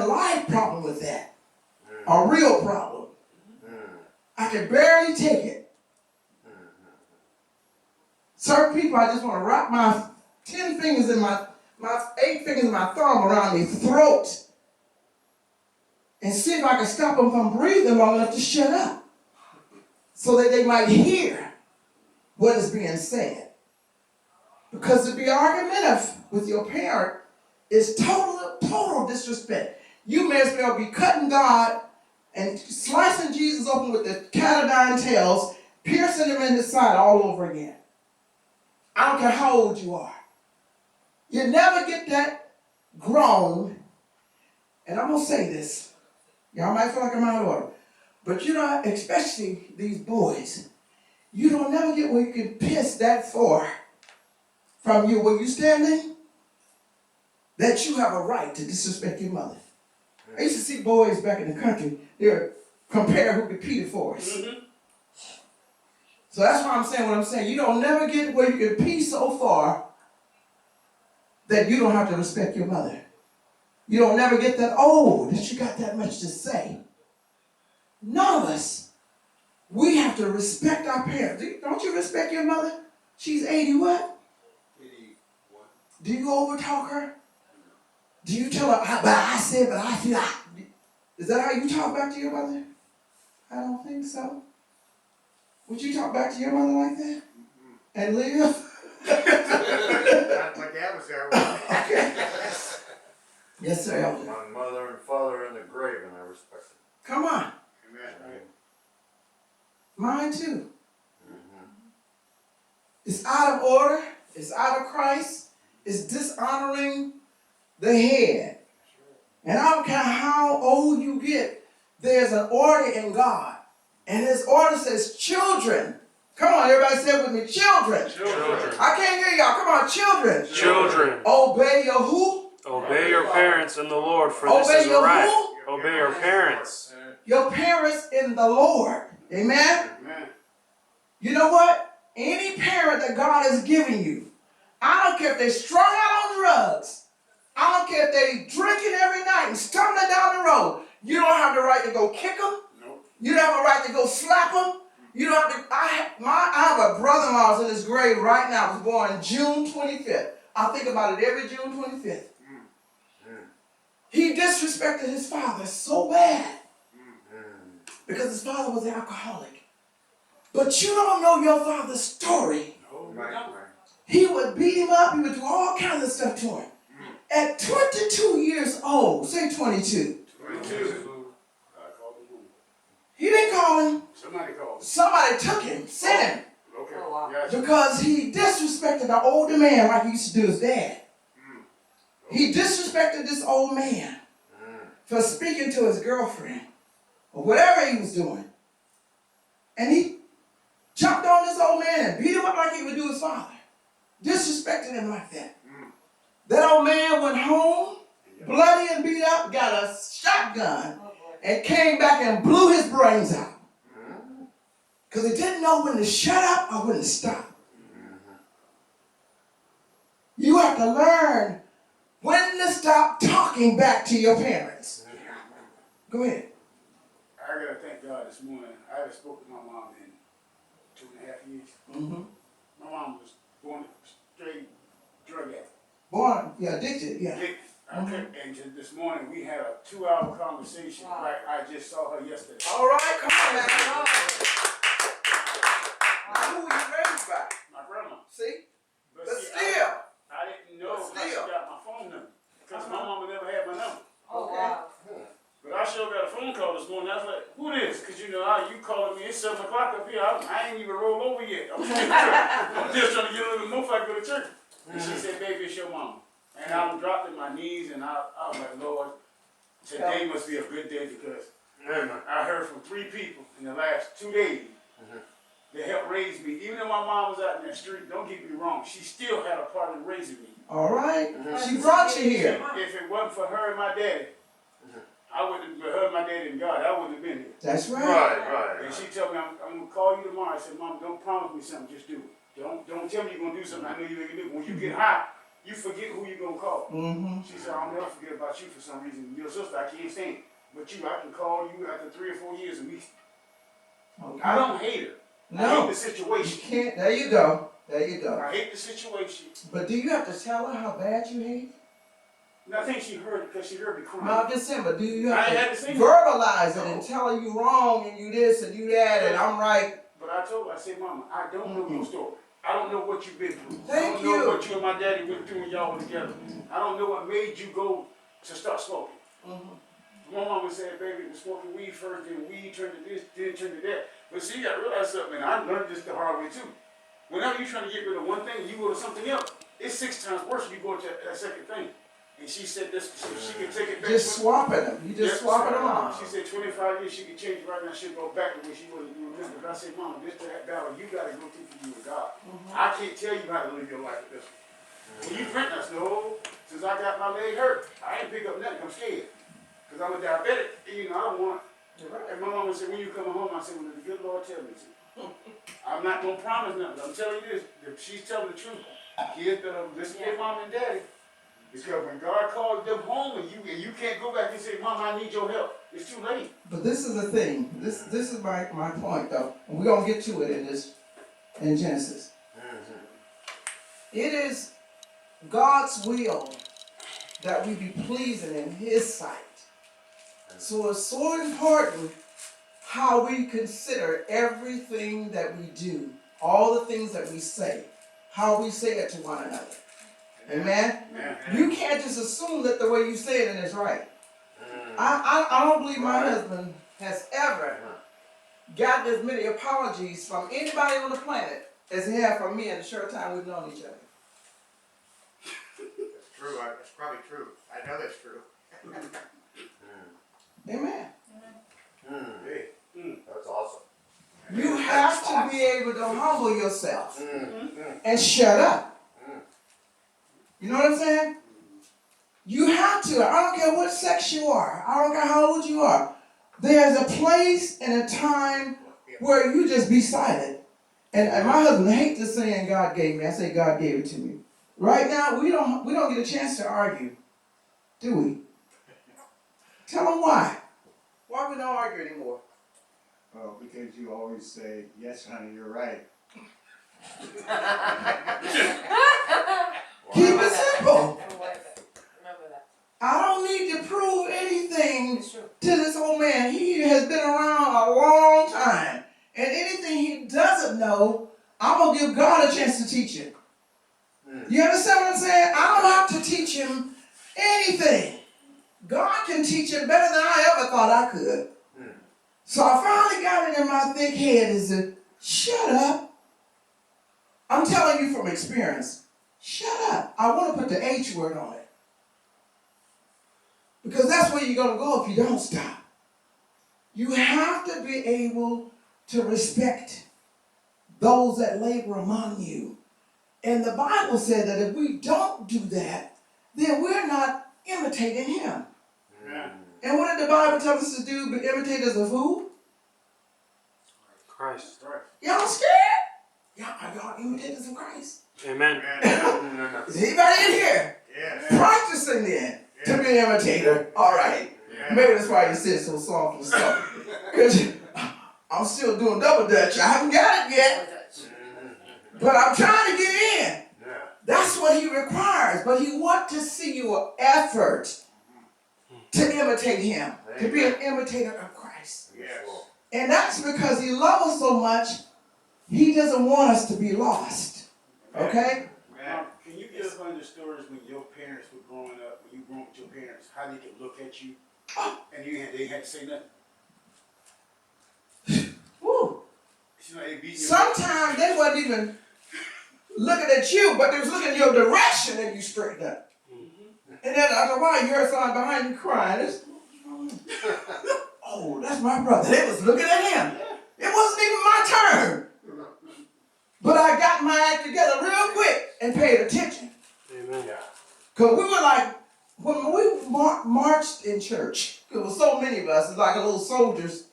a life problem with that. A real problem. I can barely take it. Certain people, I just want to wrap my 10 fingers in my 8 fingers in my thumb around their throat and see if I can stop them from breathing long enough to shut up so that they might hear what is being said. Because to be argumentative with your parent is total disrespect. You may as well be cutting God and slicing Jesus open with the cat o' nine tails, piercing him in the side all over again. I don't care how old you are. You never get that grown, and I'm going to say this. Y'all might feel like I'm out of order. But you know, especially these boys, you don't never get where you can piss that far from you when you're standing that you have a right to disrespect your mother. I used to see boys back in the country, they're compare who could pee the forest. So that's why I'm saying what I'm saying. You don't never get where you can pee so far that you don't have to respect your mother. You don't never get that old that you got that much to say. None of us. We have to respect our parents. Don't you respect your mother? She's 80 what? 81. Do you overtalk her? Do you tell her, but I said, but I feel like... Is that how you talk back to your mother? I don't think so. Would you talk back to your mother like that? And live? My dad was there. Okay. Yes, sir, Elder. My mother and father are in the grave, and I respect them. Come on. Amen. Mine too. It's out of order. It's out of Christ. It's dishonoring the head. And I don't care how old you get, there's an order in God. And his order says children. Come on, everybody say it with me. Children. Children. I can't hear y'all. Come on, children. Children, Obey your who? obey your parents in the Lord, for Obey this is your right. who? Obey your parents. Your parents in the Lord. Amen? Amen. You know what? Any parent that God is giving you, I don't care if they're strung out on drugs. I don't care if they drinking every night and stumbling down the road. You don't have the right to go kick them. Nope. You don't have a right to go slap them. You don't have to. I have a brother-in-law who's in his grave right now. Was born June 25th. I think about it every June 25th. He disrespected his father so bad because his father was an alcoholic. But you don't know your father's story. Right. He would beat him up. He would do all kinds of stuff to him. At 22 years old, say 22. 22. He didn't call him. Somebody called. Somebody took him, sent him. Okay. Oh, wow. Gotcha. Because he disrespected the older man like he used to do his dad. He disrespected this old man for speaking to his girlfriend or whatever he was doing. And he jumped on this old man and beat him up like he would do his father. Disrespected him like that. That old man went home, bloody and beat up, got a shotgun, and came back and blew his brains out. Because he didn't know when to shut up or when to stop. You have to learn when to stop talking back to your parents. Go ahead. I gotta thank God this morning. I haven't spoken to my mom in 2.5 years. My mom was born straight drug addict. Born, yeah, addicted, yeah. Okay, and this morning we had a 2-hour conversation. Wow. Like I just saw her yesterday. All right, come on now. Who were you raised by? My grandma. See? But But see, still. I didn't know But how she still. got my phone number because my mama never had my number. Oh, wow. But I sure got a phone call this morning. I was like, "Who this?" Because you know, you calling me. It's 7 o'clock up here. I ain't even rolled over yet. I'm just trying to get a little more before I go to church. And she said, "Baby, it's your mama." And I dropped in my knees and I was like, "Lord, today must be a good day because I heard from 3 people in the last 2 days that helped raise me. Even though my mom was out in the street, don't get me wrong, she still had a part in raising me. All right. She brought you here. If it wasn't for her and my daddy, I wouldn't have her and my daddy and God. I wouldn't have been here. That's right. Right. And she told me, I'm going to call you tomorrow. I said, Mom, don't promise me something, just do it. Don't tell me you're going to do something I know you ain't going to do. When you get high, you forget who you gonna call. Mm-hmm. She said, I'll never forget about you for some reason. Your sister, I can't stand. But you, I can call you after 3 or 4 years and we. Okay. I don't hate her. I hate No, the you situation. can't. There you go. There you go. I hate the situation. But do you have to tell her how bad you hate? And I think she heard it because she heard me crying. No, I'm just saying, but do you I have ain't to had to say that. verbalize it and tell her you wrong and you this and you that and I'm right? But I told her, I said, Mama, I don't know your story. I don't know what you've been through. I Thank don't know you. what you and my daddy went through when y'all were together. I don't know what made you go to start smoking. My mama said, baby, was smoking weed first, then weed turned to this, then turned to that. But see, you gotta realize something, and I learned this the hard way too. Whenever you're trying to get rid of one thing, you go to something else. It's 6 times worse when you go to that second thing. And she said this, she can take it back. Just swapping them. You just swapping them off. She said 25 years she could change it right now. She'll go back to where she was. You remember? But I said, Mama, this that battle you got to go through for you with God. I can't tell you how to live your life with this one. When you print us, no. Since I got my leg hurt, I ain't pick up nothing. I'm scared because I'm a diabetic. And, you know, I don't want. And my mama said, when you coming home, I said, when the good Lord tell me to. I'm not gonna promise nothing. I'm telling you this. If she's telling the truth, kids better listen to their mom and daddy. Because when God calls them home and you can't go back and say, Mom, I need your help. It's too late. But this is the thing. This is my point though. And we're gonna get to it in Genesis. It is God's will that we be pleasing in His sight. So it's so important how we consider everything that we do, all the things that we say, how we say it to one another. Amen? You can't just assume that the way you say it is right. I don't believe my husband has ever gotten as many apologies from anybody on the planet as he has from me in the short time we've known each other. That's true. That's probably true. I know that's true. Amen. Hey, that's awesome. You have to be able to humble yourself and shut up. You know what I'm saying? You have to. I don't care what sex you are. I don't care how old you are. There's a place and a time where you just be silent. And my husband hates the saying God gave me. I say God gave it to me. Right now, we don't get a chance to argue, do we? Tell them why. Why we don't argue anymore? Well, because you always say, yes, honey, you're right. Keep it simple. Remember that. I don't need to prove anything It's true. to this old man. He has been around a long time. And anything he doesn't know, I'm going to give God a chance to teach him. You understand what I'm saying? I don't have to teach him anything. God can teach him better than I ever thought I could. So I finally got it in my thick head is to shut up. I'm telling you from experience. Shut up. I want to put the H word on it. Because that's where you're going to go if you don't stop. You have to be able to respect those that labor among you. And the Bible said that if we don't do that, then we're not imitating him. And what did the Bible tell us to do? Be imitators of who? Christ. Y'all scared? Y'all imitators of Christ? Amen. Is anybody in here Yes. practicing then to be an imitator? All right. Maybe that's why you sit so soft and stuff. Because I'm still doing double dutch. I haven't got it yet, but I'm trying to get in. That's what he requires. But he wants to see your effort to imitate him, to be an imitator of Christ. Yes. And that's because he loves us so much, he doesn't want us to be lost. Okay? Can you give us one of the stories when your parents were growing up, when you grew up with your parents, how they could look at you and they had to say nothing? Woo. You know, they beat you. Sometimes they wasn't even looking at you, but they was looking in your direction and you straightened up. And then after a while, you heard someone behind you crying. Oh, that's my brother. They was looking at him. It wasn't even my turn. But I got my act together real quick and paid attention. Amen. Because we were like, when we marched in church, there was so many of us, it's like little soldiers.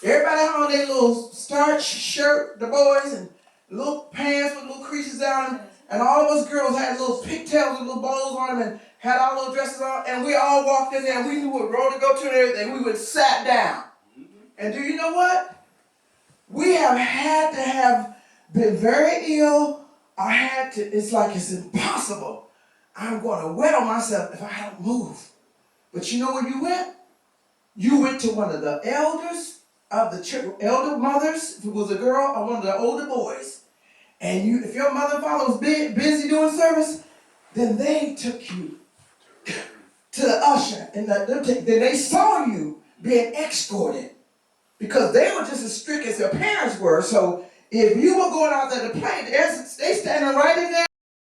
Everybody had on their little starch shirt, the boys, and little pants with little creases down. And all of us girls had little pigtails with little bows on them and had our little dresses on, and we all walked in there and we knew what road to go to and everything. We would sat down. And do you know what? We have had to have been very ill. It's like it's impossible. I'm going to wet on myself if I don't move. But you know where you went? You went to one of the elders of the church, elder mothers, if it was a girl, or one of the older boys. And if your mother and father was busy doing service, then they took you to the usher. And then they saw you being escorted. Because they were just as strict as their parents were. So if you were going out there to play, they standing right in there.